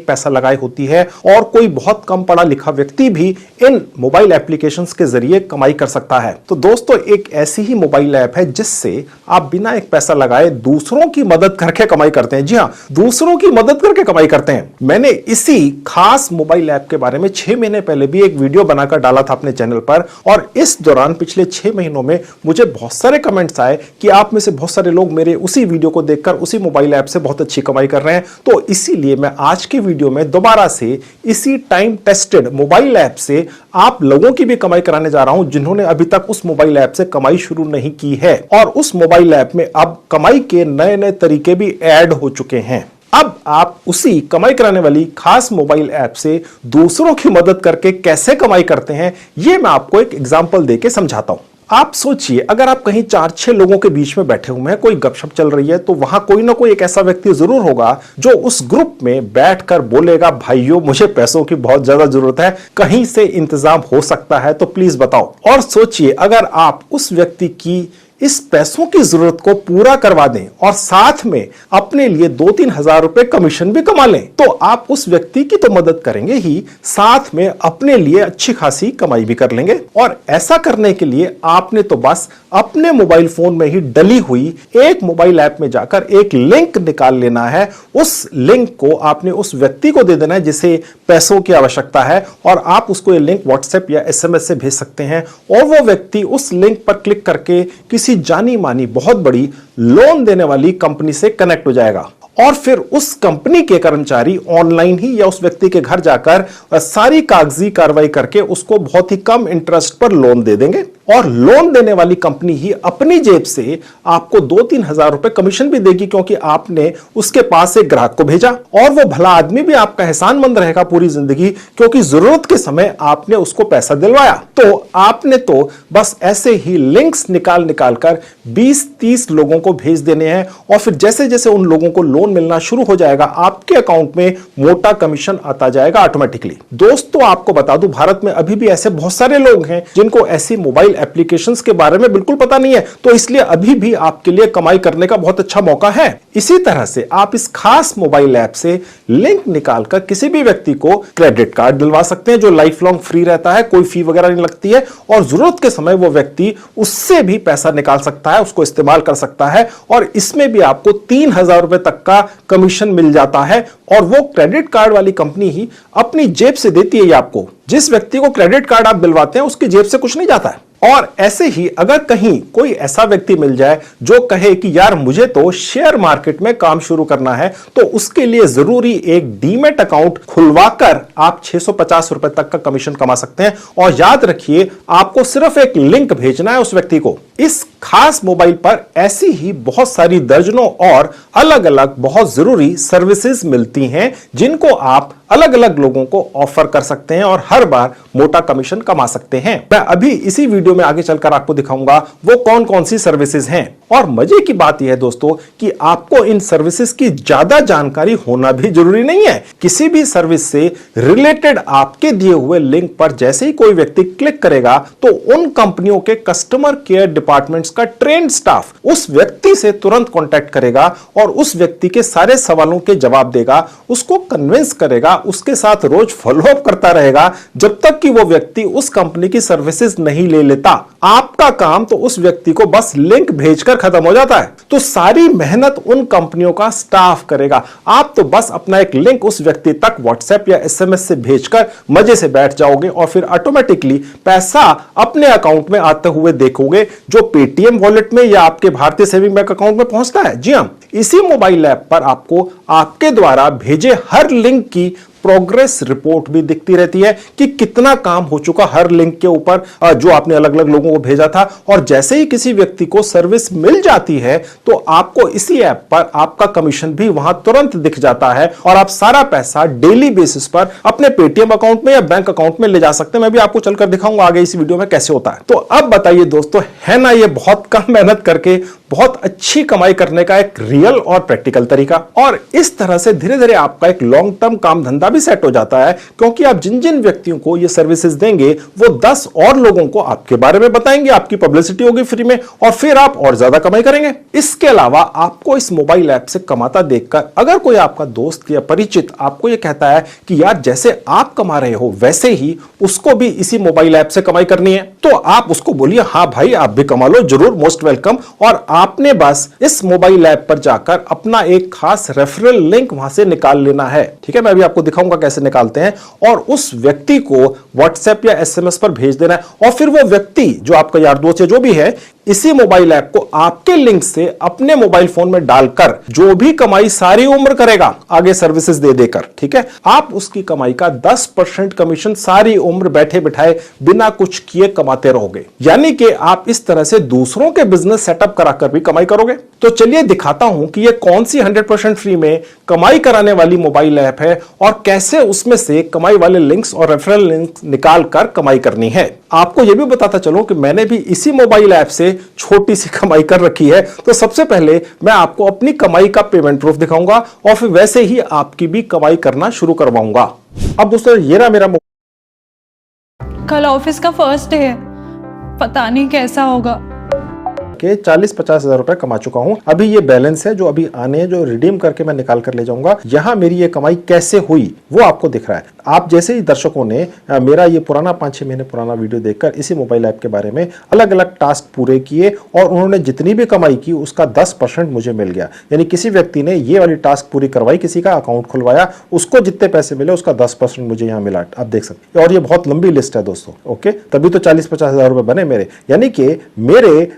पैसा लगाई होती है और कोई बहुत कम पढ़ा लिखा व्यक्ति भी इन मोबाइल एप्लीकेशंस के जरिए कमाई कर सकता है। तो दोस्तों, एक ऐसी ही मोबाइल ऐप है जिससे आप बिना एक पैसा लगाए दूसरों की मदद करके कमाई करते हैं। जी हां, दूसरों की मदद करके कमाई करते हैं। मैंने इसी खास मोबाइल ऐप के बारे में 6 महीने पहले भी एक वीडियो बनाकर डाला था अपने चैनल पर, और इस दौरान पिछले 6 महीनों में मुझे बहुत सारे कमेंट्स आए कि आप में से बहुत सारे लोग मेरे उसी वीडियो को देखकर उसी मोबाइल ऐप से बहुत अच्छी कमाई कर रहे हैं। तो इसीलिए मैं आज के वीडियो में दोबारा से इसी टाइम टेस्टेड मोबाइल ऐप से आप लोगों की भी कमाई कराने जा रहा हूं जिन्होंने अभी तक उस मोबाइल ऐप से कमाई शुरू नहीं की है। और उस मोबाइल ऐप में अब कमाई के नए नए तरीके भी ऐड हो चुके हैं। अब आप उसी कमाई कराने वाली खास मोबाइल ऐप से दूसरों की मदद करके कैसे कमाई करते हैं, यह मैं आपको एक एग्जांपल देके समझाता हूं। आप सोचिए, अगर आप कहीं 4-6 लोगों के बीच में बैठे हुए हैं, कोई गपशप चल रही है, तो वहां कोई ना कोई एक ऐसा व्यक्ति जरूर होगा जो उस ग्रुप में बैठकर बोलेगा, भाइयों मुझे पैसों की बहुत ज्यादा जरूरत है, कहीं से इंतजाम हो सकता है तो प्लीज बताओ। और सोचिए, अगर आप उस व्यक्ति की इस पैसों की जरूरत को पूरा करवा दें और साथ में अपने लिए 2-3 हजार रुपए कमीशन भी कमा लें, तो आप उस व्यक्ति की तो मदद करेंगे ही, साथ में अपने लिए अच्छी खासी कमाई भी कर लेंगे। और ऐसा करने के लिए आपने तो बस अपने मोबाइल फोन में ही डली हुई एक मोबाइल ऐप में जाकर एक लिंक निकाल लेना है। उस लिंक को आपने उस व्यक्ति को दे देना है जिसे पैसों की आवश्यकता है, और आप उसको ये लिंक व्हाट्सएप या SMS से भेज सकते हैं, और वो व्यक्ति उस लिंक पर क्लिक करके किसी जानी मानी बहुत बड़ी लोन देने वाली कंपनी से कनेक्ट हो जाएगा। और फिर उस कंपनी के कर्मचारी ऑनलाइन ही या उस व्यक्ति के घर जाकर सारी कागजी कार्रवाई करके उसको बहुत ही कम इंटरेस्ट पर लोन दे देंगे, और लोन देने वाली कंपनी ही अपनी जेब से आपको 2-3 हजार रुपए कमीशन भी देगी, क्योंकि आपने उसके पास एक ग्राहक को भेजा, और वो भला आदमी भी आपका एहसानमंद रहेगा पूरी जिंदगी, क्योंकि जरूरत के समय आपने उसको पैसा दिलवाया। तो आपने तो बस ऐसे ही लिंक्स निकाल कर 20-30 लोगों को भेज देने हैं, और फिर जैसे जैसे उन लोगों को लोन मिलना शुरू हो जाएगा, आपके अकाउंट में मोटा कमीशन आता जाएगा ऑटोमेटिकली। दोस्तों, आपको बता दूं, भारत में अभी भी ऐसे बहुत सारे लोग हैं जिनको ऐसी मोबाइल एप्लीकेशंस के बारे में बिल्कुल पता नहीं है, तो इसलिए अभी भी आपके लिए कमाई करने का बहुत अच्छा मौका है। इसी तरह से आप इस खास मोबाइल ऐप से लिंक निकालकर किसी भी व्यक्ति को क्रेडिट कार्ड दिलवा सकते हैं, जो लाइफ लॉन्ग फ्री रहता है, कोई फी वगैरह नहीं लगती है, और जरूरत के समय वो व्यक्ति उससे भी पैसा निकाल सकता है, उसको इस्तेमाल कर सकता है, और इसमें भी आपको 3,000 रुपए तक का कमीशन मिल जाता है। और वो क्रेडिट कार्ड वाली कंपनी ही अपनी जेब से देती है आपको। जिस व्यक्ति को क्रेडिट कार्ड आप दिलवाते हैं उसकी जेब से कुछ नहीं जाता है। और ऐसे ही अगर कहीं कोई ऐसा व्यक्ति मिल जाए जो कहे कि यार मुझे तो शेयर मार्केट में काम शुरू करना है, तो उसके लिए जरूरी एक डीमैट अकाउंट खुलवाकर आप 650 रुपए तक का कमीशन कमा सकते हैं। और याद रखिए, आपको सिर्फ एक लिंक भेजना है उस व्यक्ति को। इस खास मोबाइल पर ऐसी ही बहुत सारी दर्जनों और अलग अलग बहुत जरूरी सर्विसेज मिलती हैं, जिनको आप अलग अलग लोगों को ऑफर कर सकते हैं और हर बार मोटा कमीशन कमा सकते हैं। मैं अभी इसी वीडियो में आगे चलकर आपको दिखाऊंगा वो कौन कौन सी सर्विसेज हैं। और मजे की बात यह है दोस्तों कि आपको इन सर्विसेज की ज्यादा जानकारी होना भी जरूरी नहीं है। किसी भी सर्विस से रिलेटेड आपके दिए हुए लिंक पर जैसे ही कोई व्यक्ति क्लिक करेगा, तो उन कंपनियों के कस्टमर केयर डिपार्टमेंट्स का ट्रेन्ड स्टाफ उस व्यक्ति से तुरंत कॉन्टैक्ट करेगा और उस व्यक्ति के सारे सवालों के जवाब देगा, उसको कन्विंस करेगा, उसके साथ रोज फॉलोअप करता रहेगा जब तक कि वो व्यक्ति उस कंपनी की सर्विसेज नहीं ले लेता। आपका काम तो उस व्यक्ति को बस लिंक भेजकर खत्म हो जाता है। तो सारी मेहनत उन कंपनियों का स्टाफ करेगा। आप तो बस अपना एक लिंक उस व्यक्ति तक व्हाट्सएप या SMS से भेजकर मजे से बैठ जाओगे और फिर ऑटोमेटिकली पैसा अपने अकाउंट में आते हुए देखोगे, जो पेटीएम वॉलेट में या आपके भारतीय सेविंग बैंक अकाउंट में पहुंचता है। जी हां, इसी मोबाइल ऐप पर आपको आपके द्वारा भेजे हर लिंक की प्रोग्रेस रिपोर्ट भी दिखती रहती है कि कितना काम हो चुका हर लिंक के ऊपर जो आपने अलग अलग लोगों को भेजा था। और जैसे ही किसी व्यक्ति को सर्विस मिल जाती है, तो आपको इसी ऐप पर आपका कमीशन भी वहां तुरंत दिख जाता है और आप सारा पैसा डेली बेसिस पर अपने पेटीएम अकाउंट में या बैंक अकाउंट में ले जा सकते हैं। मैं भी आपको चलकर दिखाऊंगा आगे इस वीडियो में कैसे होता है। तो अब बताइए दोस्तों, है ना ये बहुत कम मेहनत करके बहुत अच्छी कमाई करने का एक रियल और प्रैक्टिकल तरीका। और इस तरह से धीरे धीरे आपका एक लॉन्ग टर्म काम धंधा भी सेट हो जाता है, क्योंकि आप जिन जिन व्यक्तियों को ये सर्विसेज देंगे वो 10 और लोगों को आपके बारे में बताएंगे, आपकी पब्लिसिटी होगी फ्री में, और फिर आप और ज्यादा कमाई करेंगे। इसके अलावा आपको इस मोबाइल ऐप से कमाता देखकर अगर कोई आपका दोस्त या परिचित आपको यह कहता है कि यार जैसे आप कमा रहे हो वैसे ही उसको भी इसी मोबाइल ऐप से कमाई करनी है, तो आप उसको बोलिए हाँ भाई आप भी कमा लो, जरूर, मोस्ट वेलकम। और आपने बस इस मोबाइल ऐप पर जाकर अपना एक खास रेफरल लिंक वहां से निकाल लेना है। ठीक है, मैं अभी आपको दिखाऊंगा कैसे निकालते हैं, और उस व्यक्ति को व्हाट्सएप या एसएमएस पर भेज देना है, और फिर वो व्यक्ति जो आपका यार दोस्त है जो भी है, इसी मोबाइल ऐप को आपके लिंक से अपने मोबाइल फोन में डालकर जो भी कमाई सारी उम्र करेगा आगे सर्विसेज दे देकर, ठीक है, आप उसकी कमाई का 10% कमीशन सारी उम्र बैठे बिठाए बिना कुछ किए कमाते रहोगे। यानी कि आप इस तरह से दूसरों के बिजनेस सेटअप कराकर भी कमाई करोगे। तो चलिए दिखाता हूं कि यह कौन सी 100% फ्री में कमाई कराने वाली मोबाइल ऐप है और कैसे उसमें से कमाई वाले लिंक्स और रेफरल लिंक्स निकालकर कमाई करनी है। आपको यह भी बताता चलूं कि मैंने भी इसी मोबाइल ऐप से छोटी सी कमाई कर रखी है। तो सबसे पहले मैं आपको अपनी कमाई का पेमेंट प्रूफ दिखाऊंगा और फिर वैसे ही आपकी भी कमाई करना शुरू करवाऊंगा। अब दोस्तों ये रहा मेरा कल ऑफिस का फर्स्ट डे है, पता नहीं कैसा होगा। के 40-50 हजार रुपए कमा चुका हूं। अभी ये बैलेंस है जो अभी आने, जो रिडीम करके मैं निकाल कर ले जाऊंगा। यहां मेरी ये कमाई कैसे हुई वो आपको दिख रहा है। आप जैसे ही दर्शकों ने मेरा ये पुराना 5-6 महीने पुराना वीडियो देखकर इसी मोबाइल ऐप के बारे में अलग अलग टास्क पूरे किए और उन्होंने जितनी भी कमाई की उसका 10% मुझे मिल गया। यानी किसी व्यक्ति ने ये वाली टास्क पूरी करवाई, किसी का अकाउंट खुलवाया, उसको जितने पैसे मिले उसका 10% मुझे यहाँ मिला। आप देख सकते हैं, और ये बहुत लंबी लिस्ट है दोस्तों। ओके, तभी तो 40-50 हजार रुपए बने मेरे। यानी कि मेरे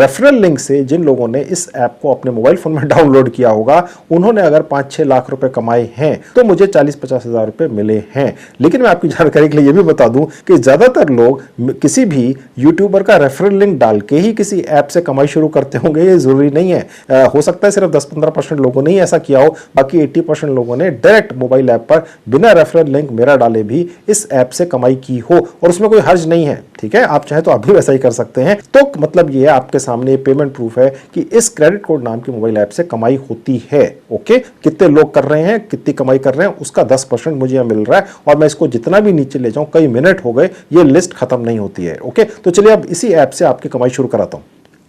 रेफरल लिंक से जिन लोगों ने इस ऐप को अपने मोबाइल फोन में डाउनलोड किया होगा, उन्होंने अगर 5-6 लाख रुपए कमाए हैं तो मुझे 40-50 हजार रुपए मिले हैं। लेकिन मैं आपकी जानकारी के लिए यह भी बता दूं कि ज्यादातर लोग किसी भी यूट्यूबर का रेफरल लिंक डाल के ही किसी ऐप से कमाई शुरू करते होंगे, ये जरूरी नहीं है। हो सकता है सिर्फ 10-15% लोगों ने ही ऐसा किया हो, बाकी 80% लोगों ने डायरेक्ट मोबाइल ऐप पर बिना रेफरल लिंक मेरा डाले भी इस ऐप से कमाई की हो, और उसमें कोई हर्ज नहीं है। ठीक है, आप चाहे तो आप भी वैसा ही कर सकते हैं। तो मतलब ये आपके सामने पेमेंट प्रूफ है कि इस क्रेडिट कोड नाम की मोबाइल ऐप से कमाई होती है। ओके, कितने लोग कर रहे हैं, कितनी कमाई कर रहे हैं, उसका 10% मुझे यहां मिल रहा है, और मैं इसको जितना भी नीचे ले जाऊं, कई मिनट हो गए, ये लिस्ट खत्म नहीं होती है। ओके, तो चलिए अब इसी ऐप से आपकी कमाई शुरू कराता हूं।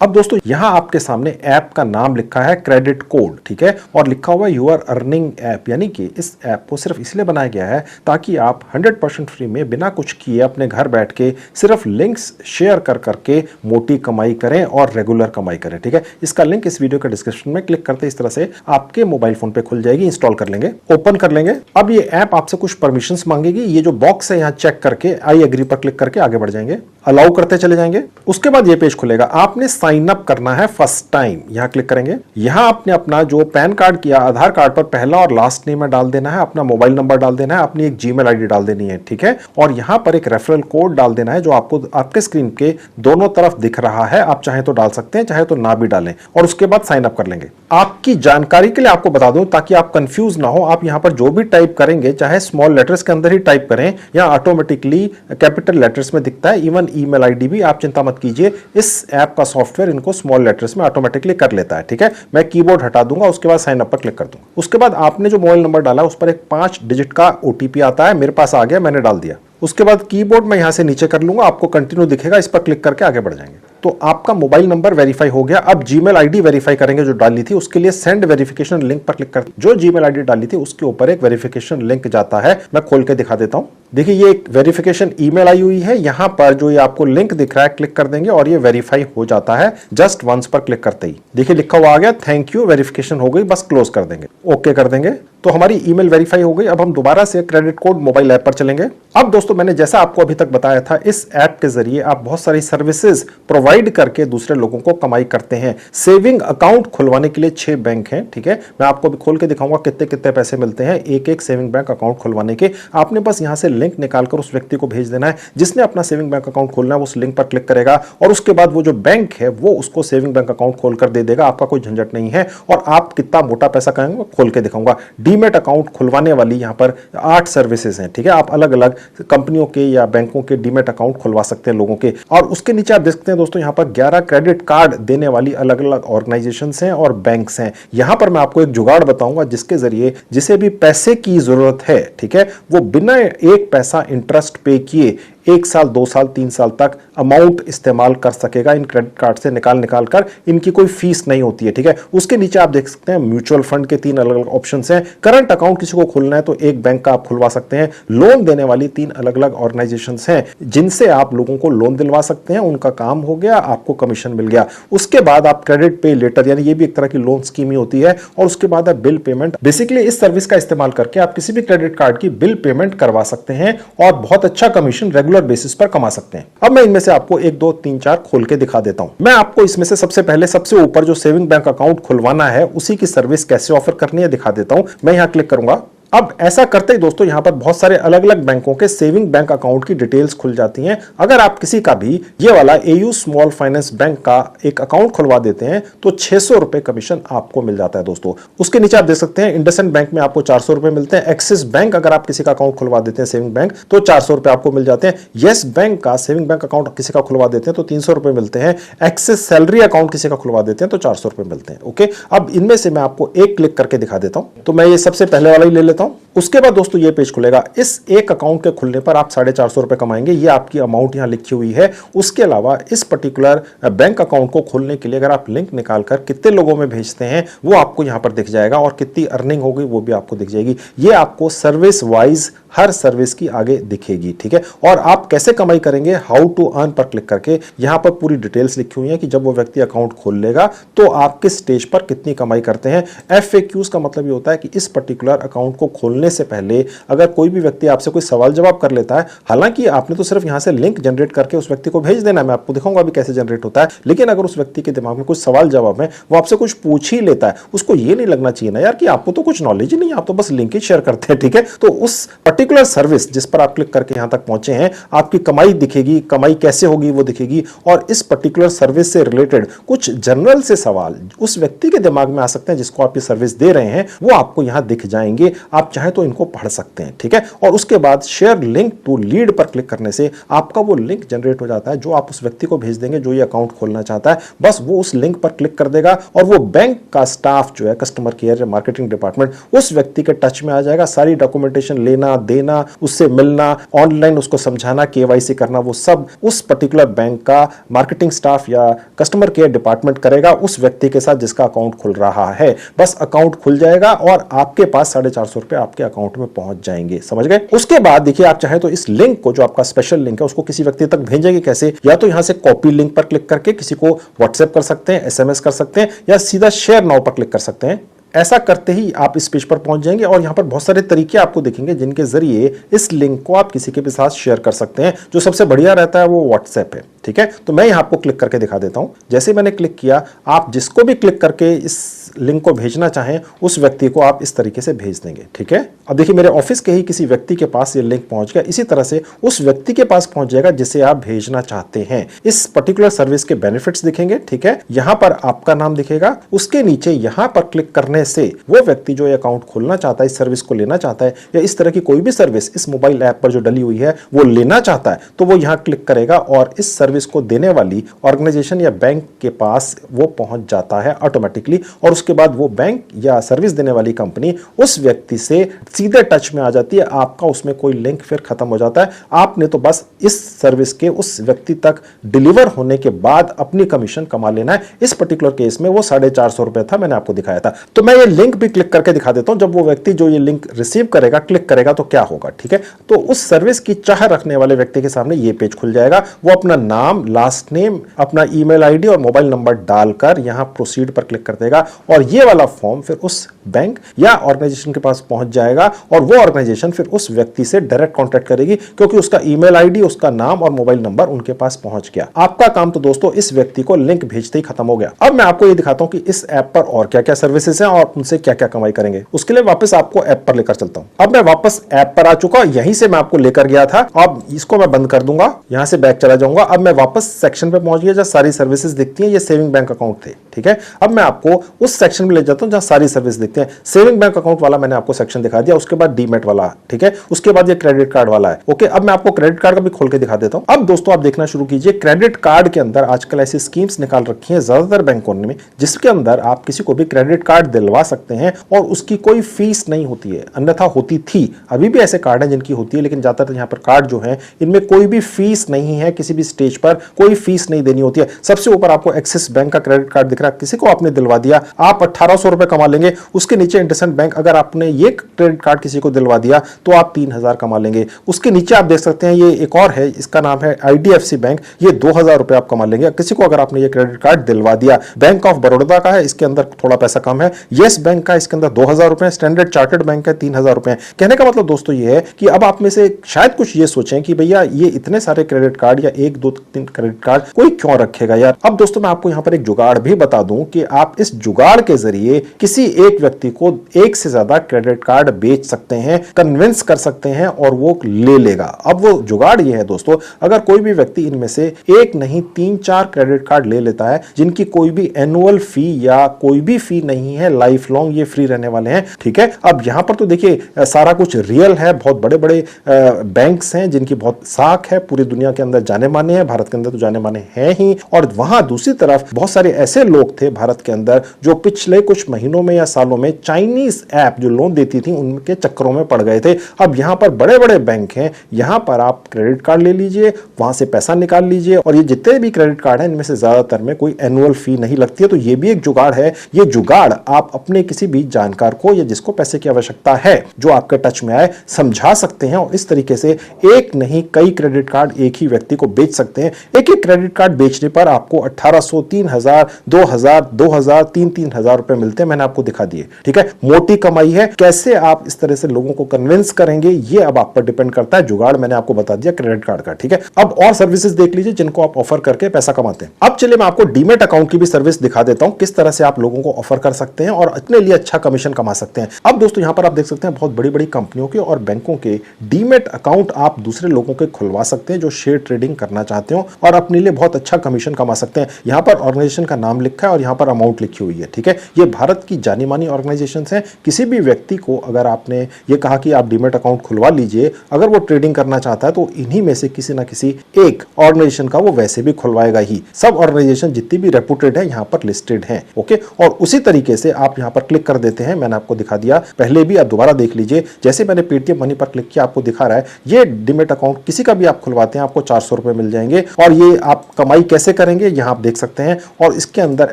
अब दोस्तों यहां आपके सामने ऐप का नाम लिखा है क्रेडिट कोड, ठीक है, और लिखा हुआ है यू आर अर्निंग ऐप। यानी कि इस ऐप को सिर्फ इसलिए बनाया गया है ताकि आप 100% फ्री में बिना कुछ किए अपने घर बैठ के सिर्फ लिंक्स शेयर कर करके मोटी कमाई करें और रेगुलर कमाई करें। ठीक है, इसका लिंक इस वीडियो के डिस्क्रिप्शन में क्लिक करते इस तरह से आपके मोबाइल फोन पे खुल जाएगी। इंस्टॉल कर लेंगे, ओपन कर लेंगे। अब ये ऐप आपसे कुछ परमिशंस मांगेगी। ये जो बॉक्स है यहाँ चेक करके आई एग्री पर क्लिक करके आगे बढ़ जाएंगे, अलाउ करते चले जाएंगे। उसके बाद ये पेज खुलेगा, आपने साइन अप करना है फर्स्ट टाइम, यहां क्लिक करेंगे। यहां आपने अपना जो पैन कार्ड या आधार कार्ड पर पहला और लास्ट नेम डाल देना है, अपना मोबाइल नंबर डाल देना है, अपनी एक जीमेल आईडी डाल देनी है। ठीक है, और यहां पर एक रेफरल कोड डाल देना है जो आपको आपके स्क्रीन के दोनों तरफ दिख रहा है। आप चाहे तो डाल सकते हैं, चाहे तो ना भी डालें, और उसके बाद साइन अप कर लेंगे। आपकी जानकारी के लिए आपको बता दूं ताकि आप कंफ्यूज ना हो, आप यहां पर जो भी टाइप करेंगे चाहे स्मॉल लेटर्स के अंदर ही टाइप करें या ऑटोमेटिकली कैपिटल लेटर्स में दिखता है। इवन ईमेल आईडी भी, आप चिंता मत कीजिए, इस ऐप का सॉफ्टवेयर इनको स्मॉल लेटर्स में ऑटोमेटिकली कर लेता है। ठीक है, मैं कीबोर्ड हटा दूंगा, उसके बाद साइन अप पर क्लिक कर दूंगा। उसके बाद आपने जो मोबाइल नंबर डाला उस पर एक 5 डिजिट का ओटीपी आता है, मेरे पास आ गया, मैंने डाल दिया। उसके बाद कीबोर्ड में यहां से नीचे कर लूंगा, आपको कंटिन्यू दिखेगा, इस पर क्लिक करके आगे बढ़ जाएंगे। तो आपका मोबाइल नंबर वेरीफाई हो गया। अब जीमेल आईडी वेरीफाई करेंगे जो डाली थी, उसके लिए सेंड वेरिफिकेशन लिंक पर क्लिक कर, जो जीमेल आईडी डाली थी उसके ऊपर एक वेरिफिकेशन लिंक जाता है। मैं खोल के दिखा देता हूं। देखिए ये एक वेरिफिकेशन ईमेल आई हुई है, यहां पर जो ये आपको लिंक दिख रहा है क्लिक कर देंगे और ये वेरीफाई हो जाता है जस्ट वंस पर क्लिक करते ही। देखिए लिखा हुआ आ गया थैंक यू, वेरिफिकेशन हो गई, बस क्लोज कर देंगे, ओके कर देंगे। तो हमारी ईमेल वेरीफाई हो गई। अब हम दोबारा से क्रेडिट कोड मोबाइल ऐप पर चलेंगे। अब दोस्तों मैंने जैसा आपको अभी तक बताया था, इस ऐप के जरिए आप बहुत सारी सर्विसेज प्रोवाइड करके दूसरे लोगों को कमाई करते हैं। सेविंग अकाउंट खुलवाने के लिए 6 बैंक हैं। ठीक है, मैं आपको भी खोल के दिखाऊंगा कितने कितने पैसे मिलते हैं एक एक सेविंग बैंक अकाउंट खुलवाने के। आपने बस यहां से लिंक निकालकर उस व्यक्ति को भेज देना है जिसने अपना सेविंग बैंक अकाउंट खोलना है, उस लिंक पर क्लिक करेगा और उसके बाद वो जो बैंक है वो उसको सेविंग बैंक अकाउंट खोलकर दे देगा। आपका कोई झंझट नहीं है और आप कितना मोटा पैसा कमाएंगे खोल के दिखाऊंगा। डीमेट अकाउंट खुलवाने वाली यहां पर 8 सर्विसेज हैं। ठीक है, आप अलग अलग कंपनियों के या बैंकों के डीमेट अकाउंट खुलवा सकते हैं लोगों के। और उसके नीचे आप देख सकते हैं दोस्तों, यहाँ पर 11 क्रेडिट कार्ड देने वाली अलग अलग ऑर्गेनाइजेशंस हैं और बैंक्स हैं। यहाँ पर मैं आपको एक जुगाड़ बताऊंगा जिसके जरिए जिसे भी पैसे की जरूरत है, ठीक है, वो बिना एक पैसा इंटरेस्ट पे किए 1 साल 2 साल 3 साल तक अमाउंट इस्तेमाल कर सकेगा इन क्रेडिट कार्ड से निकाल कर। इनकी कोई फीस नहीं होती है, ठीक है। उसके नीचे आप देख सकते हैं म्यूचुअल फंड के 3 अलग अलग ऑप्शंस हैं। करंट अकाउंट किसी को खोलना है तो एक बैंक का आप खुलवा सकते हैं। लोन देने वाली 3 अलग अलग ऑर्गेनाइजेशंस हैं जिनसे आप लोगों को लोन दिलवा सकते हैं। उनका काम हो गया, आपको कमीशन मिल गया। उसके बाद आप क्रेडिट पे लेटर, यानी ये भी एक तरह की लोन स्कीम ही होती है, और उसके बाद आप बिल पेमेंट, बेसिकली इस सर्विस का इस्तेमाल करके आप किसी भी क्रेडिट कार्ड की बिल पेमेंट करवा सकते हैं और बहुत अच्छा कमीशन रेगुलर बेसिस पर कमा सकते हैं। अब मैं इनमें से आपको 1 2 3 4 खोल के दिखा देता हूं। मैं आपको इसमें से सबसे पहले सबसे ऊपर जो सेविंग बैंक अकाउंट खुलवाना है उसी की सर्विस कैसे ऑफर करनी है दिखा देता हूं। मैं यहां क्लिक करूंगा। अब ऐसा करते ही दोस्तों यहां पर बहुत सारे अलग अलग बैंकों के सेविंग बैंक अकाउंट की डिटेल्स खुल जाती हैं। अगर आप किसी का भी ये वाला एयू स्मॉल फाइनेंस बैंक का एक अकाउंट खुलवा देते हैं तो 600 रुपए कमीशन आपको मिल जाता है दोस्तों। उसके नीचे आप देख सकते हैं इंडसइंड बैंक में आपको 400 रुपए मिलते हैं। एक्सिस बैंक अगर आप किसी का अकाउंट खुलवा देते हैं सेविंग बैंक तो 400 रुपए आपको मिल जाते हैं। येस बैंक का सेविंग बैंक अकाउंट किसी का खुलवा देते हैं तो 300 रुपए मिलते हैं। एक्सिस सैलरी अकाउंट किसी का खुलवा देते हैं तो 400 रुपए मिलते हैं। ओके, अब इनमें से मैं आपको एक क्लिक करके दिखा देता हूं। तो मैं ये सबसे पहले वाला ही ले लेता हूं। उसके बाद दोस्तों ये पेज खुलेगा। इस एक अकाउंट के खुलने पर आप 450 रुपए कमाएंगे। ये आपकी अमाउंट यहां लिखी हुई है। उसके अलावा इस पर्टिकुलर बैंक अकाउंट को खोलने के लिए अगर आप लिंक निकालकर कितने लोगों में भेजते हैं वो आपको यहां पर दिख जाएगा और कितनी अर्निंग होगी वो भी आपको दिख जाएगी। ये आपको सर्विस वाइज हर सर्विस की आगे दिखेगी, ठीक है। और आप कैसे कमाई करेंगे, हाउ टू अर्न पर क्लिक करके यहां पर पूरी डिटेल्स लिखी हुई है कि जब वो व्यक्ति अकाउंट खोल लेगा तो आप किस स्टेज पर कितनी कमाई करते हैं। FAQs का मतलब ये होता है कि इस पर्टिकुलर अकाउंट को खोलने से पहले अगर कोई भी व्यक्ति आपसे कोई सवाल जवाब कर लेता है, हालांकि आपने तो सिर्फ यहां से लिंक जनरेट करके उस व्यक्ति को भेज देना, मैं आपको दिखाऊंगा अभी कैसे जनरेट होता है, लेकिन अगर उस व्यक्ति के दिमाग में कुछ सवाल जवाब है, वो आपसे कुछ पूछ ही लेता है, उसको ये नहीं लगना चाहिए ना यार कि आपको तो कुछ नॉलेज ही नहीं, आप तो बस लिंक ही शेयर करते हैं, ठीक है। तो उस पर्टिकुलर सर्विस जिस पर आप क्लिक करके यहां तक पहुंचे हैं, आपकी कमाई दिखेगी, कमाई कैसे होगी वो दिखेगी, और इस पर्टिकुलर सर्विस से रिलेटेड कुछ जनरल से सवाल उस व्यक्ति के दिमाग में आ सकते हैं जिसको आप ये सर्विस दे रहे हैं, वो आपको यहां दिख जाएंगे। आप चाहे तो इनको पढ़ सकते हैं, ठीक है। और उसके बाद शेयर लिंक टू लीड पर क्लिक करने से आपका वो लिंक जनरेट हो जाता है जो आप उस व्यक्ति को भेज देंगे जो ये अकाउंट खोलना चाहता है। बस वो उस लिंक पर क्लिक कर देगा और वो बैंक का स्टाफ जो है, कस्टमर केयर या मार्केटिंग डिपार्टमेंट, उस व्यक्ति के टच में आ जाएगा। सारी डॉक्यूमेंटेशन लेना देना, उससे मिलना, ऑनलाइन उसको समझाना, KYC करना, वो सब उस पर्टिकुलर बैंक का मार्केटिंग स्टाफ या कस्टमर केयर डिपार्टमेंट करेगा उस व्यक्ति के साथ जिसका अकाउंट खुल रहा है। बस अकाउंट खुल जाएगा और आपके पास 450 रुपए आपके अकाउंट में पहुंच जाएंगे, समझ गए। उसके बाद देखिए आप चाहे तो इस लिंक को, जो आपका स्पेशल लिंक है, उसको किसी व्यक्ति तक भेजेंगे कैसे, या तो यहां से कॉपी लिंक पर क्लिक करके किसी को व्हाट्सएप कर सकते हैं, SMS कर सकते हैं, या सीधा शेयर नाउ पर क्लिक कर सकते हैं। ऐसा करते ही आप इस पेज पर पहुंच जाएंगे और यहां पर बहुत सारे तरीके आपको दिखेंगे जिनके जरिए इस लिंक को आप किसी के भी साथ शेयर कर सकते हैं। जो सबसे बढ़िया रहता है वो व्हाट्सएप है, ठीक है। तो मैं यहां आपको क्लिक करके दिखा देता हूं। जैसे मैंने क्लिक किया, आप जिसको भी क्लिक करके इस लिंक को भेजना चाहें उस व्यक्ति को आप इस तरीके से भेज देंगे, ठीक है। अब देखिए मेरे ऑफिस के ही किसी व्यक्ति के पास ये लिंक पहुंच गया। इसी तरह से उस व्यक्ति के पास पहुंच जाएगा जिसे आप भेजना चाहते हैं। इस पर्टिकुलर सर्विस के बेनिफिट्स दिखेंगे, ठीक है। यहां पर आपका नाम दिखेगा। उसके नीचे यहां पर क्लिक करने से वो व्यक्ति जो ये अकाउंट खोलना चाहता है, इस सर्विस को लेना चाहता है, या इस तरह की कोई भी सर्विस इस मोबाइल ऐप पर जो डली हुई है वो लेना चाहता है, तो वो यहां क्लिक करेगा और इस सर्विस को देने वाली ऑर्गेनाइजेशन या बैंक के पास वो पहुंच जाता है ऑटोमेटिकली। और उसके बाद वो बैंक या सर्विस देने वाली कंपनी उस व्यक्ति से सीधे टच में आ जाती है। आपका उसमें कोई लिंक फिर खत्म हो जाता है। आपने तो बस इस सर्विस के उस व्यक्ति तक डिलीवर होने के बाद अपनी कमीशन कमा लेना है। इस पर्टिकुलर केस में वो 450 रुपए था, मैंने आपको दिखाया था। तो मैं ये लिंक भी क्लिक करके दिखा देता हूं। जब वो व्यक्ति जो ये लिंक रिसीव करेगा, क्लिक करेगा, तो क्या होगा, ठीक है। तो उस सर्विस की चाह रखने वाले व्यक्ति के सामने ये पेज खुल जाएगा। वो अपना नाम, लास्ट नेम, अपना ईमेल आईडी और मोबाइल नंबर डालकर यहां प्रोसीड पर क्लिक कर देगा और ये वाला फॉर्म फिर उस बैंक या ऑर्गेनाइजेशन के पास पहुंच जाएगा और वो ऑर्गेनाइजेशन फिर उस व्यक्ति से डायरेक्ट कांटेक्ट करेगी क्योंकि उसका ईमेल आईडी, उसका नाम और मोबाइल नंबर उनके पास पहुंच गया। आपका काम तो दोस्तों इस व्यक्ति को लिंक भेजते ही खत्म हो गया। अब मैं आपको ये दिखाता हूं कि इस ऐप पर और क्या क्या सर्विसेज हैं और उनसे क्या क्या कमाई करेंगे। उसके लिए वापस आपको ऐप पर लेकर चलता हूं। अब मैं वापस ऐप पर आ चुका, यहीं से मैं आपको लेकर गया था। अब इसको मैं बंद कर दूंगा, यहां से बैक चला जाऊंगा। अब मैं वापस सेक्शन पे पहुंच गया जहां सारी सर्विसेज दिखती हैं। ये सेविंग बैंक अकाउंट थे। ठीक है। अब मैं आपको उस सेक्शन में ले जाता हूं जहां सारी सर्विस देखते हैं। सेविंग बैंक अकाउंट वाला मैंने आपको सेक्शन दिखा दिया, उसके बाद डीमैट वाला, ठीक है, उसके बाद ये क्रेडिट कार्ड वाला है। ओके, अब मैं आपको क्रेडिट कार्ड का भी खोल के दिखा देता हूं। अब दोस्तों आप देखना शुरू कीजिए, क्रेडिट कार्ड के अंदर आजकल ऐसी स्कीम्स निकाल रखी हैं ज्यादातर बैंकों में, जिसके अंदर आप किसी को भी क्रेडिट कार्ड दिलवा सकते हैं और उसकी कोई फीस नहीं होती है। अन्यथा होती थी, अभी भी ऐसे कार्ड हैं जिनकी होती है, लेकिन ज्यादातर यहाँ पर कार्ड जो है इनमें कोई भी फीस नहीं है, किसी भी स्टेज पर कोई फीस नहीं देनी होती है। सबसे ऊपर आपको एक्सिस बैंक का क्रेडिट कार्ड दिख रहा है, किसी को आपने दिलवा दिया, आप 1800 रुपए कमा लेंगे। उसके नीचे इंडसइंड बैंक, अगर आपने ये क्रेडिट कार्ड किसी को दिलवा दिया तो आप 3000 कमा लेंगे। उसके नीचे आप देख सकते हैं ये एक और है, इसका नाम है IDFC बैंक, ये 2000 रुपए आप कमा लेंगे किसी को अगर आपने ये क्रेडिट कार्ड दिलवा दिया। बैंक ऑफ बड़ौदा का है, इसके अंदर थोड़ा पैसा कम है। येस बैंक का इसके अंदर 2000 रुपए, स्टैंडर्ड चार्टर्ड बैंक का 3000 रुपए। कहने का मतलब दोस्तों ये है कि अब आप में से शायद कुछ ये सोचें कि भैया ये इतने सारे क्रेडिट कार्ड या 1 2 3 क्रेडिट कार्ड कोई क्यों रखेगा यार। अब दोस्तों मैं आपको यहां पर एक जुगाड़ भी बता दूं कि आप इस जुगाड़ के जरिए किसी एक व्यक्ति को एक से ज्यादा क्रेडिट कार्ड बेच सकते हैं, कन्विंस कर सकते हैं और वो ले लेगा। अब वो जुगाड़ ये है दोस्तों, अगर कोई भी व्यक्ति इनमें से एक नहीं 3-4 क्रेडिट कार्ड ले लेता है जिनकी कोई भी एनुअल फी या कोई भी फी नहीं है, लाइफ लॉन्ग ये फ्री रहने वाले हैं, ठीक है। अब यहां पर तो देखिए सारा कुछ रियल है, बहुत बड़े बड़े बैंक्स हैं जिनकी बहुत साख है, पूरी दुनिया के अंदर जाने माने हैं, भारत के अंदर तो जाने माने हैं ही। और वहां दूसरी तरफ बहुत सारे ऐसे लोग थे भारत के अंदर जो पिछले कुछ महीनों में या सालों में चाइनीज ऐप जो लोन देती थी उनके चक्करों में पड़ गए थे। अब यहां पर बड़े बड़े बैंक हैं, यहां पर आप क्रेडिट कार्ड ले लीजिए, वहां से पैसा निकाल लीजिए और ये जितने भी क्रेडिट कार्ड हैं इनमें से ज्यादातर में कोई एनुअल फी नहीं लगती है। तो ये भी एक जुगाड़ है। ये जुगाड़ आप अपने किसी भी जानकार को या जिसको पैसे की आवश्यकता है जो आपके टच में आए समझा सकते हैं और इस तरीके से एक नहीं कई क्रेडिट कार्ड एक ही व्यक्ति को बेच सकते हैं। एक एक क्रेडिट कार्ड बेचने पर आपको 1800, 3000, 2000, 2000, 3-3000 रुपए मिलते हैं, मैंने आपको दिखा दिए, ठीक है। मोटी कमाई है। कैसे आप इस तरह से लोगों को कन्विंस करेंगे ये अब आप पर डिपेंड करता है। जुगाड़ मैंने आपको बता दिया क्रेडिट कार्ड का, ठीक है। अब और सर्विसेज देख लीजिए जिनको आप ऑफर करके पैसा कमाते हैं। अब चलिए मैं आपको डीमैट अकाउंट की भी सर्विस दिखा देता हूं, किस तरह से आप लोगों को ऑफर कर सकते हैं और अपने लिए अच्छा कमीशन कमा सकते हैं। अब दोस्तों यहां पर आप देख सकते हैं बहुत बड़ी बड़ी कंपनियों के और बैंकों के डीमैट अकाउंट आप दूसरे लोगों के खुलवा सकते हैं जो शेयर ट्रेडिंग करना चाहते हो और अपने लिए बहुत अच्छा कमीशन कमा सकते हैं। यहां पर ऑर्गेनाइजेशन का नाम लिखा है और यहां पर अमाउंट लिखी हुई है, ठीक है। ये भारत की जानी मानी ऑर्गेनाइजेशन है। किसी भी व्यक्ति को अगर आपने ये कहा कि आप डीमैट अकाउंट खुलवा लीजिए, अगर वो ट्रेडिंग करना चाहता है तो इन्हीं में से किसी ना किसी एक ऑर्गेनाइजेशन का वो वैसे भी खुलवाएगा ही। सब ऑर्गेनाइजेशन जितनी भी रेपुटेड है यहां पर लिस्टेड हैं, ओके। और उसी तरीके से आप यहां पर क्लिक कर देते हैं, मैंने आपको दिखा दिया पहले भी, आप दोबारा देख लीजिए। जैसे मैंने पेटीएम मनी पर क्लिक किया आपको दिखा रहा है ये डीमैट अकाउंट किसी का भी आप खुलवाते हैं आपको 400 रुपए मिल जाएंगे। और ये आप कमाई कैसे करेंगे यहां आप देख सकते हैं। और इसके अंदर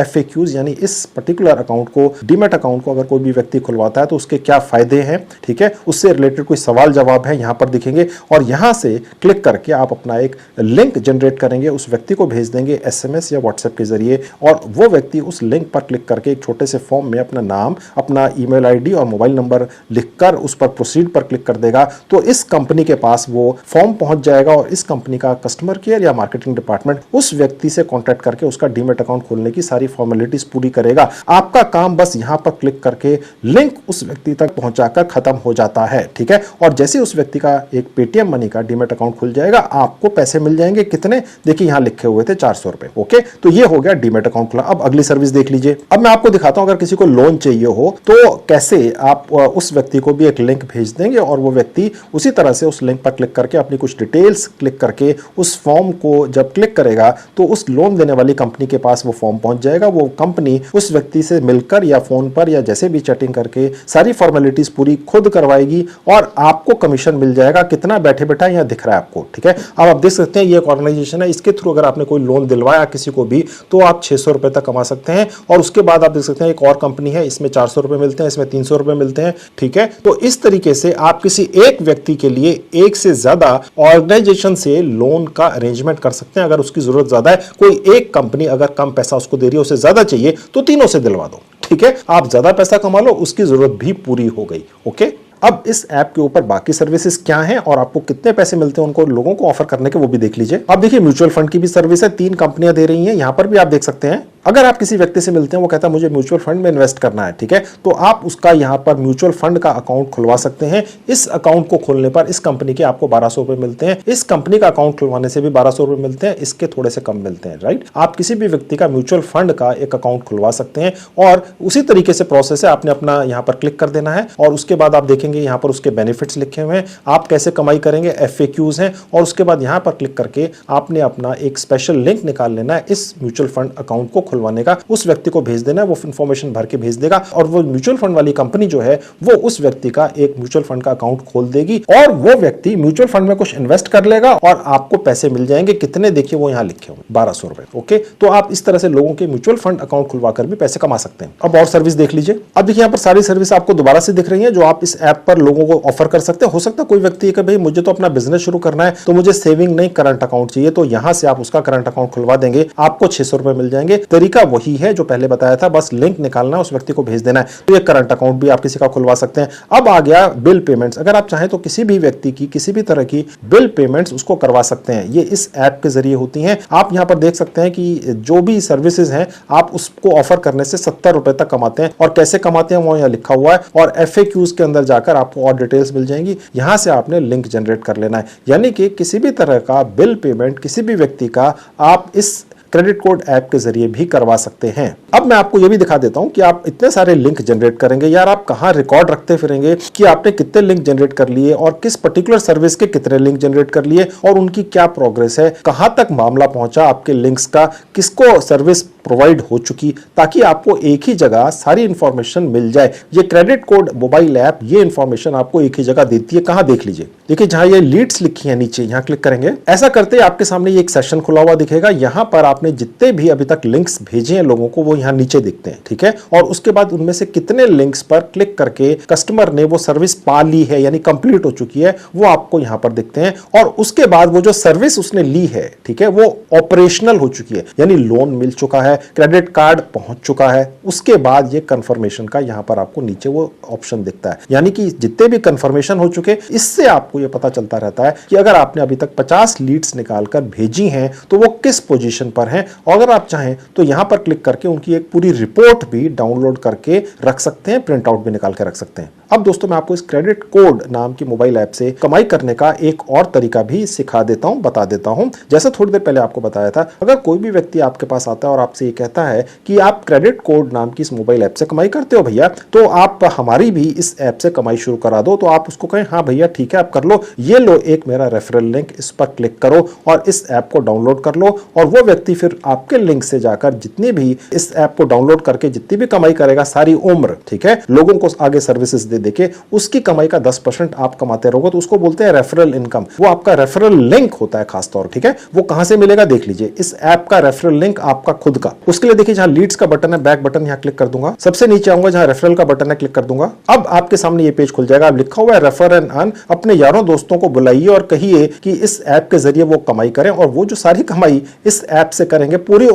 FAQs यानी इस पर्टिकुलर अकाउंट को, डीमैट अकाउंट को अगर कोई भी व्यक्ति खुलवाता है तो उसके क्या फायदे हैं, ठीक है, उससे रिलेटेड कोई सवाल जवाब है यहां पर दिखेंगे। और यहां से क्लिक करके आप अपना एक लिंक जनरेट करेंगे, उस व्यक्ति को भेज देंगे SMS या WhatsApp के जरिए और वो व्यक्ति उस लिंक पर क्लिक करके एक छोटे से फॉर्म में अपना नाम, अपना ईमेल ID और मोबाइल नंबर लिखकर उस पर प्रोसीड पर क्लिक कर देगा तो इस कंपनी के पास वो फॉर्म पहुंच जाएगा और इस कंपनी का कस्टमर केयर या मार्केटिंग डिपार्टमेंट उस व्यक्ति से कॉन्टैक्ट करके उसका डीमैट अकाउंट खोलने की सारी फॉर्मेलिटीज पूरी करेगा। आपका काम बस यहां पर क्लिक करके लिंक उस व्यक्ति तक पहुंचाकर खत्म हो जाता है, ठीक है। और जैसे उस व्यक्ति का एक पेटीएम मनी का डीमैट अकाउंट खुल जाएगा आपको पैसे मिल जाएंगे। कितने, देखिए यहां लिखे हुए थे 400 रुपए, ओके। तो ये हो गया डीमैट अकाउंट खुला। अब अगली सर्विस देख लीजिए। अब मैं आपको दिखाता हूं अगर किसी को लोन चाहिए हो तो कैसे आप उस व्यक्ति को भी एक लिंक भेज देंगे और वो व्यक्ति उसी तरह से उस लिंक पर क्लिक करके अपनी कुछ डिटेल्स क्लिक करके उस फॉर्म को जब क्लिक करेगा तो उस लोन देने वाली कंपनी के पास वो फॉर्म पहुंच जाएगा। वो कंपनी उस व्यक्ति से मिलकर या फोन पर या जैसे भी चैटिंग करके सारी फॉर्मेलिटीज पूरी खुद करवाएगी और आपको कमीशन मिल जाएगा। कितना, बैठे बैठा यहां दिख रहा है आपको, ठीक है। अब आप देख सकते हैं ये एक ऑर्गेनाइजेशन है, इसके थ्रू अगर आपने कोई लोन दिलवाया किसी को भी तो आप 600 रुपए तक कमा सकते हैं। और उसके बाद आप देख सकते हैं एक और कंपनी है, इसमें 400 रुपए मिलते हैं, इसमें 300 रुपए मिलते हैं, ठीक है। तो इस तरीके से आप किसी एक व्यक्ति के लिए एक से ज्यादा ऑर्गेनाइजेशन से लोन का अरेंजमेंट कर सकते हैं। अगर उसकी जरूरत ज्यादा है, कोई एक कंपनी अगर कम पैसा उसको दे रही है, उसे ज्यादा चाहिए तो तीनों से दिलवा दो, ठीक है। आप ज्यादा पैसा कमा लो, उसकी जरूरत भी पूरी हो गई, ओके। अब इस ऐप के ऊपर बाकी सर्विसेज क्या हैं और आपको कितने पैसे मिलते हैं उनको लोगों को ऑफर करने के, वो भी देख लीजिए। अब देखिए म्यूचुअल फंड की भी सर्विस है, 3 कंपनियां दे रही हैं, यहां पर भी आप देख सकते हैं अगर आप किसी व्यक्ति से मिलते हैं, वो कहता है मुझे म्यूचुअल फंड में इन्वेस्ट करना है, ठीक है, तो आप उसका यहां पर म्यूचुअल फंड का अकाउंट खुलवा सकते हैं। इस अकाउंट को खोलने पर इस कंपनी के आपको 1200 रुपए मिलते हैं। इस कंपनी का अकाउंट खुलवाने से भी 1200 रुपए मिलते हैं, इसके थोड़े से कम मिलते हैं, राइट। आप किसी भी व्यक्ति का म्यूचुअल फंड का एक अकाउंट खुलवा सकते हैं और उसी तरीके से प्रोसेस है। आपने अपना यहां पर क्लिक कर देना है और उसके बाद आप देखेंगे यहां पर उसके बेनिफिट्स लिखे हुए हैं, आप कैसे कमाई करेंगे, FAQs हैं, और उसके बाद यहां पर क्लिक करके आपने अपना एक स्पेशल लिंक निकाल लेना है इस म्यूचुअल फंड अकाउंट को खुलवाने का, उस व्यक्ति को भेज देना है, वो इंफॉर्मेशन भर के भेज देगा और वो म्यूचुअल फंड वाली कंपनी जो है वो उस व्यक्ति का एक म्यूचुअल फंड का अकाउंट खोल देगी और वो व्यक्ति म्यूचुअल फंड में कुछ इन्वेस्ट कर लेगा और आपको पैसे मिल जाएंगे। कितने, देखिए वो यहां लिखे हुए 1200 रुपए। ओके, तो आप इस तरह से लोगों के म्यूचुअल फंड अकाउंट खुलवाकर भी पैसे कमा सकते हैं। अब और सर्विस देख लीजिए। अब देखिए यहां पर सारी सर्विस आपको दोबारा से दिख रही है जो आप इस ऐप पर लोगों को ऑफर कर सकते हैं। हो सकता है कोई व्यक्ति है कि भाई मुझे तो अपना बिजनेस शुरू करना है, तो मुझे सेविंग नहीं करंट अकाउंट चाहिए, तो यहां से आप उसका करंट अकाउंट खुलवा देंगे, आपको 600 रुपए मिल जाएंगे। तरीका वही है जो पहले बताया था, बस लिंक निकालना है, उस व्यक्ति को भेज देना है। तो ये करंट अकाउंट भी आप किसी का खुलवा सकते हैं। अब आ गया बिल पेमेंट्स। अगर आप चाहें तो किसी भी व्यक्ति की किसी भी तरह की बिल पेमेंट्स उसको करवा सकते हैं, ये इस ऐप के जरिए होती हैं। आप यहां पर देख सकते हैं कि जो भी सर्विसेज हैं आप उसको ऑफर करने से 70 रुपए तक कमाते हैं, और कैसे कमाते हैं वो यहां लिखा हुआ है, और FAQs के अंदर जाकर आपको और डिटेल्स मिल जाएंगी। यहां से आपने लिंक जनरेट कर लेना है, यानी कि किसी भी तरह का बिल पेमेंट किसी भी व्यक्ति का आप इस क्रेडिट कोड ऐप के जरिए भी करवा सकते हैं। अब मैं आपको यह भी दिखा देता हूं कि आप इतने सारे लिंक जनरेट करेंगे, यार आप कहां रिकॉर्ड रखते फिरेंगे कि आपने कितने लिंक जनरेट कर लिए और किस पर्टिकुलर सर्विस के कितने लिंक जनरेट कर लिए और उनकी क्या प्रोग्रेस है, कहां तक मामला पहुंचा आपके लिंक्स का, किसको सर्विस प्रोवाइड हो चुकी, ताकि आपको एक ही जगह सारी इंफॉर्मेशन मिल जाए। ये क्रेडिट कोड मोबाइल ऐप ये इंफॉर्मेशन आपको एक ही जगह देती है। कहां देख लीजिए, देखिए जहां ये लीड्स लिखी है नीचे, यहां क्लिक करेंगे। ऐसा करते ही आपके सामने ये एक सेशन खुला हुआ दिखेगा। यहां पर आपने जितने भी अभी तक लिंक्स भेजे हैं लोगों को वो यहां नीचे दिखते हैं, ठीक है, और उसके बाद उनमें से कितने लिंक्स पर क्लिक करके कस्टमर ने वो सर्विस पा ली है, यानी कंप्लीट हो चुकी है, वो आपको यहां पर दिखते हैं। और उसके बाद वो जो सर्विस उसने ली है, ठीक है, वो ऑपरेशनल हो चुकी है, यानी लोन मिल चुका है, क्रेडिट कार्ड पहुंच चुका है। उसके बाद ये कंफर्मेशन का यहां पर आपको नीचे वो ऑप्शन दिखता है, यानी कि जितने भी कंफर्मेशन हो चुके, इससे आपको ये पता चलता रहता है कि अगर आपने अभी तक 50 लीड्स निकालकर भेजी हैं तो वो किस पोजीशन पर हैं। और अगर आप चाहें तो यहां पर क्लिक करके उनकी एक पूरी रिपोर्ट भी डाउनलोड करके रख सकते हैं, प्रिंट आउट भी निकाल के रख सकते हैं। अब दोस्तों मैं आपको इस क्रेडिट कोड नाम की मोबाइल ऐप से कमाई करने का एक और तरीका भी सिखा देता हूं, बता देता हूं। जैसे थोड़ी देर पहले आपको बताया था, अगर कोई भी व्यक्ति आपके पास आता है और आपसे ये कहता है कि आप क्रेडिट कोड नाम की इस मोबाइल ऐप से कमाई करते हो भैया, तो आप हमारी भी इस ऐप से कमाई शुरू करा दो, तो आप उसको कहें हाँ भैया ठीक है आप कर लो, ये लो एक मेरा रेफरल लिंक, इस पर क्लिक करो और इस ऐप को डाउनलोड कर लो। और वो व्यक्ति फिर आपके लिंक से जाकर जितनी भी इस ऐप को डाउनलोड करके जितनी भी कमाई करेगा सारी उम्र, ठीक है, लोगों को आगे सर्विसेज दे देके उसकी कमाई का 10% आप कमाते रहोगे, तो उसको बोलते हैं रेफरल इनकम। वो आपका रेफरल लिंक होता है खासतौर, ठीक है। वो कहां से मिलेगा देख लीजिए, इस ऐप का रेफरल लिंक आपका खुद का। उसके लिए देखिए जहां लीड्स का बटन है, बैक बटन, यहां क्लिक कर दूंगा, सबसे नीचे आऊंगा जहां रेफरल का बटन है, क्लिक कर दूंगा। अब आपके सामने ये पेज खुल जाएगा, अब लिखा हुआ है रेफर एंड अर्न। अपने यारों दोस्तों को बुलाइए और कहिए कि इस ऐप के जरिए वो कमाई करें, और वो जो सारी कमाई इस ऐप से करेंगे पूरी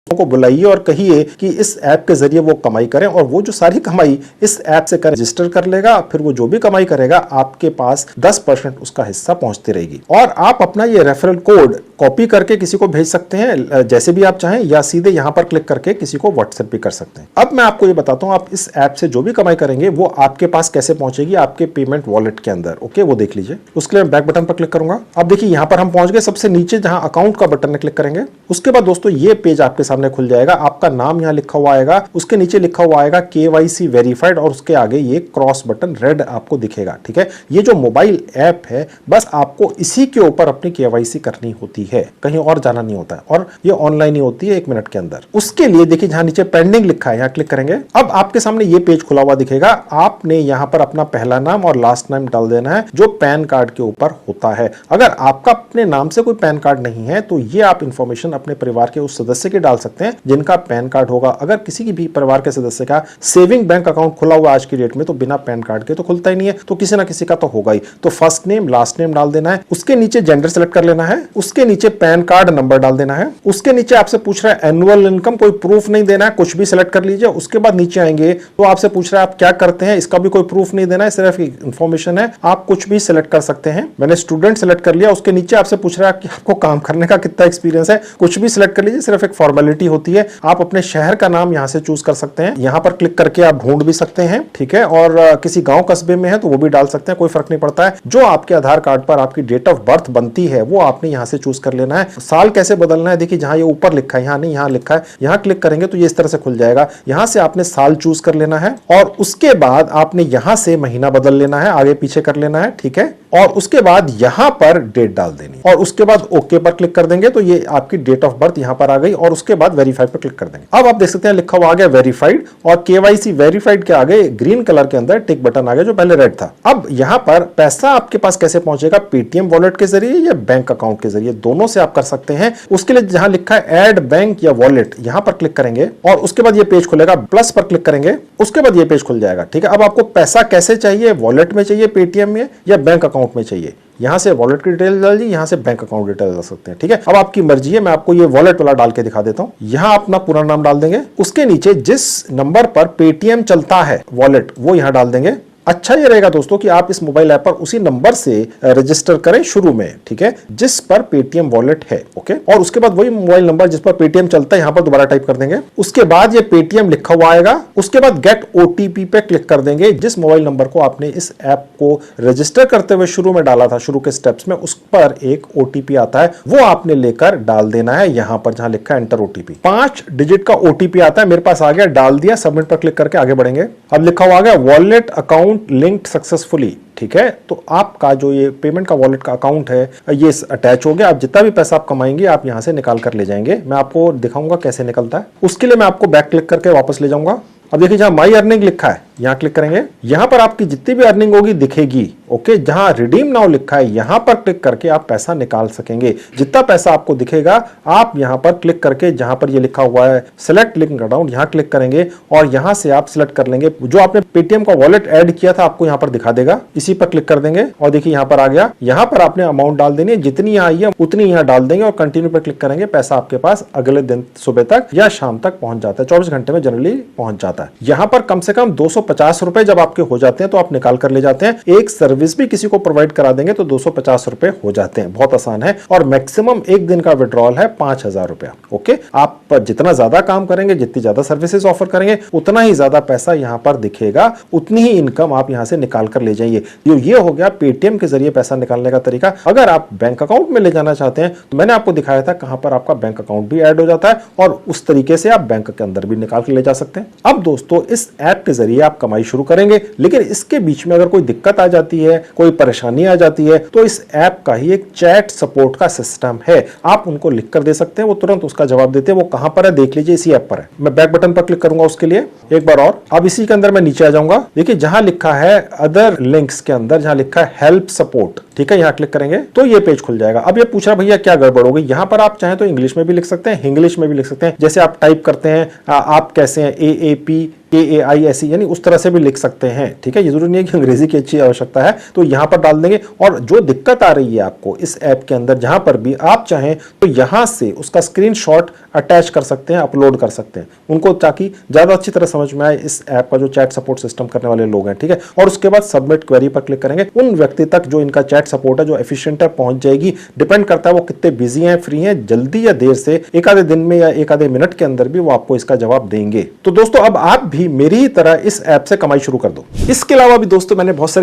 को बुलाइए और कहिए कि इस ऐप के जरिए वो कमाई करें, और वो जो सारी कमाई इस ऐप से रजिस्टर कर लेगा। फिर वो जो भी कमाई करेगा आपके पास 10% उसका हिस्सा पहुंचती रहेगी। और आप अपना ये रेफरल कोड कॉपी करके किसी को भेज सकते हैं जैसे भी आप चाहें, या सीधे यहां पर क्लिक करके किसी को व्हाट्सएप भी कर सकते हैं। अब मैं आपको ये बताता हूं, आप इस ऐप से जो भी कमाई करेंगे वो आपके पास कैसे पहुंचेगी, आपके पेमेंट वॉलेट के अंदर। ओके, वो देख लीजिए। उसके लिए बैक बटन पर क्लिक करूंगा। अब देखिए यहां पर हम पहुंच गए, सबसे नीचे जहां अकाउंट का बटन है क्लिक करेंगे। उसके बाद दोस्तों ये पेज आपके सामने खुल जाएगा, आपका नाम यहां लिखा हुआ आएगा, उसके नीचे लिखा हुआ आएगा KYC वेरीफाइड, और उसके आगे ये क्रॉस बटन रेड आपको दिखेगा, ठीक है। ये जो मोबाइल ऐप है बस आपको इसी के ऊपर अपनी KYC करनी होती है, कहीं और जाना नहीं होता है, और ये ऑनलाइन ही होती है 1 मिनट के अंदर। उसके लिए देखिए जहां नीचे पेंडिंग लिखा है, यहां क्लिक करेंगे। अब आपके सामने ये पेज खुला हुआ दिखेगा, आपने यहां पर अपना पहला नाम और लास्ट नाम डाल देना है जो पैन कार्ड के ऊपर होता है। अगर आपका अपने नाम से कोई पैन कार्ड नहीं है तो ये आप इंफॉर्मेशन अपने परिवार के उस सदस्य की डाल सकते सकते हैं जिनका पैन कार्ड होगा। अगर किसी की भी परिवार के सदस्य का सेविंग बैंक अकाउंट खुला हुआ आज की डेट में तो बिना पैन कार्ड के तो खुलता ही नहीं है, तो किसी ना किसी का तो होगा ही। तो फर्स्ट नेम लास्ट नेम डाल देना है, उसके नीचे जेंडर सेलेक्ट कर लेना है, उसके नीचे पैन कार्ड नंबर डाल देना है, उसके नीचे आपसे पूछ रहा है एनुअल इनकम, कोई प्रूफ नहीं देना है, कुछ भी सिलेक्ट कर लीजिए। उसके बाद नीचे आएंगे तो आपसे पूछ रहा है आप क्या करते हैं, इसका भी कोई प्रूफ नहीं देना है, सिर्फ इंफॉर्मेशन है, आप कुछ भी सिलेक्ट कर सकते हैं। मैंने स्टूडेंट सेलेक्ट कर लिया। उसके नीचे आपसे पूछ रहा है कि आपको काम करने का कितना एक्सपीरियंस है, कुछ भी सिलेक्ट कर लीजिए, सिर्फ एक फॉर्मेलिटी होती है। आप अपने शहर का नाम यहां से चूज कर सकते हैं, यहां पर क्लिक करके आप ढूंढ भी सकते हैं, ठीक है। और किसी गांव कस्बे में है तो वो भी डाल सकते हैं, कोई फर्क नहीं पड़ता है। जो आपके आधार कार्ड पर आपकी डेट ऑफ बर्थ बनती है वो आपने यहां से चूज कर लेना है। साल कैसे बदलना है, देखिए जहां ये ऊपर लिखा है, यहां नहीं, यहां लिखा है, यहां क्लिक करेंगे तो ये इस तरह से खुल जाएगा। यहां से आपने साल चूज कर लेना है और उसके बाद आपने यहां से महीना बदल लेना है, आगे पीछे कर लेना है, ठीक है। और उसके बाद यहां पर डेट डाल देनी और उसके बाद ओके पर क्लिक कर देंगे तो ये आपकी डेट ऑफ बर्थ यहां पर आ गई और उसके बाद वेरीफाई पर क्लिक कर देंगे। अब आप देख सकते हैं लिखा हुआ आ गया वेरीफाइड और केवाईसी वेरीफाइड के आगे ग्रीन कलर के अंदर टिक बटन आ गया जो पहले रेड था। अब यहां पर पैसा आपके पास कैसे पहुंचेगा, पेटीएम वॉलेट के जरिए या बैंक अकाउंट के जरिए, दोनों से आप कर सकते हैं। उसके लिए जहां लिखा है ऐड बैंक या वॉलेट यहां पर क्लिक करेंगे और उसके बाद ये पेज खुलेगा, प्लस पर क्लिक करेंगे, उसके बाद ये पेज खुल जाएगा, ठीक है। अब आपको पैसा कैसे चाहिए, वॉलेट में चाहिए, पेटीएम में या बैंक अकाउंट में चाहिए, यहां से वॉलेट की डिटेल डाल दी, यहां से बैंक अकाउंट डिटेल डाल सकते हैं, ठीक है। अब आपकी मर्जी है, मैं आपको ये वॉलेट वाला डाल के दिखा देता हूं। यहां अपना पूरा नाम डाल देंगे, उसके नीचे जिस नंबर पर पेटीएम चलता है वॉलेट वो यहां डाल देंगे। अच्छा ये रहेगा दोस्तों कि आप इस मोबाइल ऐप पर उसी नंबर से रजिस्टर करें शुरू में, ठीक है, जिस पर पेटीएम वॉलेट है, ओके। और उसके बाद वही मोबाइल नंबर जिस पर पेटीएम चलता है यहां पर दोबारा टाइप कर देंगे। उसके बाद ये पेटीएम लिखा हुआ आएगा, उसके बाद गेट ओटीपी पे क्लिक कर देंगे। जिस मोबाइल नंबर को आपने इस ऐप को रजिस्टर करते हुए शुरू में डाला था, शुरू के स्टेप्स में, उस पर एक ओटीपी आता है, वो आपने लेकर डाल देना है यहां पर जहां लिखा है एंटर ओटीपी। 5 डिजिट का ओटीपी आता है, मेरे पास आ गया, डाल दिया, सबमिट पर क्लिक करके आगे बढ़ेंगे। अब लिखा हुआ आ गया वॉलेट अकाउंट लिंक्ड सक्सेसफुली, ठीक है। तो आपका जो ये पेमेंट का वॉलेट का अकाउंट है ये अटैच हो गया। आप जितना भी पैसा आप कमाएंगे आप यहां से निकाल कर ले जाएंगे। मैं आपको दिखाऊंगा कैसे निकलता है। उसके लिए मैं आपको बैक क्लिक करके वापस ले जाऊंगा। अब देखिए जहां माई अर्निंग लिखा है यहां क्लिक करेंगे, यहां पर आपकी जितनी भी अर्निंग होगी दिखेगी, ओके। जहां रिडीम नाउ लिखा है यहां पर क्लिक करके आप पैसा निकाल सकेंगे। जितना पैसा आपको दिखेगा आप यहां पर क्लिक करके, जहां पर ये लिखा हुआ है सेलेक्ट लिंक अकाउंट, यहां क्लिक करेंगे और यहां से आप सिलेक्ट कर लेंगे जो आपने पेटीएम का वॉलेट ऐड किया था, आपको यहां पर दिखा देगा। इसी पर क्लिक कर देंगे और देखिए यहां पर आ गया। यहां पर आपने अमाउंट डाल देनी है, जितनी आई है उतनी यहां डाल देंगे और कंटिन्यू पर क्लिक करेंगे। पैसा आपके पास अगले दिन सुबह तक या शाम तक पहुंच जाता है, 24 घंटे में जनरली पहुंच जाता है। यहां पर कम से कम 250 रुपए जब आपके हो जाते हैं तो आप निकाल कर ले जाते हैं। एक सर्विस भी किसी को प्रोवाइड करा देंगे तो 250 रुपए हो जाते हैं, बहुत आसान है। और मैक्सिमम एक दिन का विड्रॉल है 5000 रुपया, ओके। आप जितना ज्यादा काम करेंगे, जितनी ज्यादा सर्विसेज ऑफर करेंगे, उतना ही ज्यादा पैसा यहां पर दिखेगा, उतनी ही इनकम आप यहां से निकाल कर ले जाइए। ये हो गया पेटीएम के जरिए पैसा निकालने का तरीका। अगर आप बैंक अकाउंट में ले जाना चाहते हैं तो मैंने आपको दिखाया था कहां पर आपका बैंक अकाउंट भी ऐड हो जाता है और उस तरीके से आप बैंक के अंदर भी निकाल कर ले जा सकते हैं। अब दोस्तों इस ऐप के जरिए आप कमाई शुरू करेंगे, लेकिन इसके बीच में अगर कोई दिक्कत आ जाती है, कोई परेशानी आ जाती है, तो इस ऐप का ही एक चैट सपोर्ट का सिस्टम है। आप उनको लिख कर दे सकते हैं, वो तुरंत उसका जवाब देते हैं। वो कहां पर है देख लीजिए, इसी ऐप पर है। मैं बैक बटन पर क्लिक करूंगा उसके लिए एक बार और। अब इसी के अंदर मैं नीचे आ जाऊंगा, देखिए जहां लिखा है अदर लिंक्स के अंदर जहां लिखा है हेल्प सपोर्ट, ठीक है, यहां क्लिक करेंगे तो ये पेज खुल जाएगा। अब ये पूछ रहा भैया क्या गड़बड़ हो गई, यहां पर आप चाहें तो इंग्लिश में भी लिख सकते हैं, इंग्लिश में भी लिख सकते हैं। जैसे आप टाइप करते हैं आप कैसे हैं, AAP KAISE, यानी उस तरह से भी लिख सकते हैं, ठीक है। ये जरूरी नहीं है कि अंग्रेजी की अच्छी आवश्यकता है, तो यहां पर डाल देंगे। और जो दिक्कत आ रही है आपको इस ऐप के अंदर, जहां पर भी आप चाहें तो यहां से उसका स्क्रीनशॉट अटैच कर सकते हैं, अपलोड कर सकते हैं उनको, ताकि ज्यादा अच्छी तरह समझ में आए इस ऐप का जो चैट सपोर्ट सिस्टम करने वाले लोग हैं, ठीक है। और उसके बाद सबमिट क्वेरी पर क्लिक करेंगे। उन व्यक्ति तक जो इनका चैट सपोर्ट है, जो एफिशिएंट है, पहुंच जाएगी। डिपेंड करता है वो कितने बिजी हैं, फ्री हैं, जल्दी या देर से, एक आधे दिन में या एक आधे मिनट के अंदर भी वो आपको इसका जवाब देंगे। तो दोस्तों अब आप भी मेरी ही तरह इस ऐप से कमाई शुरू कर दो। इसके अलावा भी दोस्तों मैंने बहुत सारे